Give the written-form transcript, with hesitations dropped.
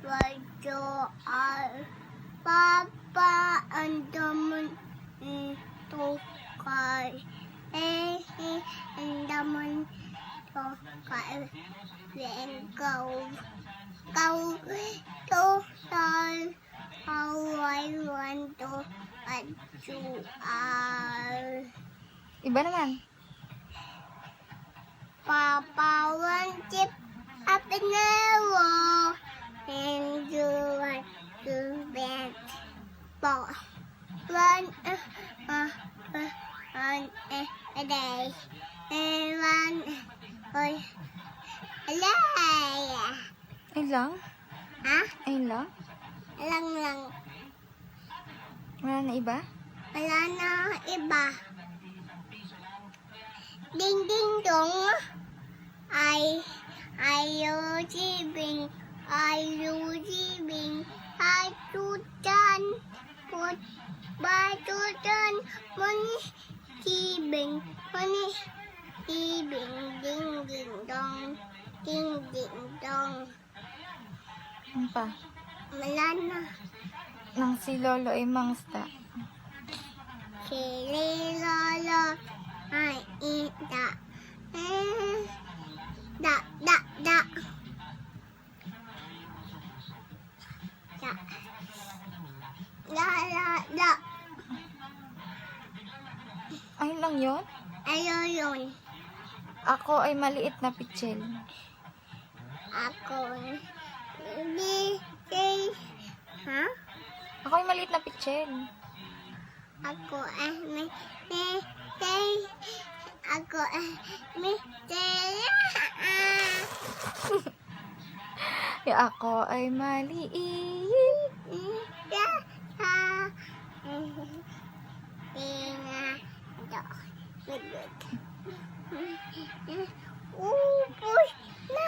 Wajo al Papa andaman ito kay andaman to kay Go to sal how I want to Iba naman. Papa want chip up in the wall and you want to bend ball one a day and one a day. Ayun lang? Ha? Ayun lang? Lang. Wala na iba? Wala na iba. Ding ding dong. Ayo jibing. Batutan. Put batutan. Mani jibing. Mani jibing. Ding ding dong. Ding ding dong. Ano pa? Wala na. Nang si Lolo ay mangsta. Sili lolo ay ita. Da. La. Ayun lang yun? Ayun yun. Ako ay maliit na pichel. Ako. Ha? Ako ay maliit na pichel. Ako may ako may Ako ay maliit. Uy na.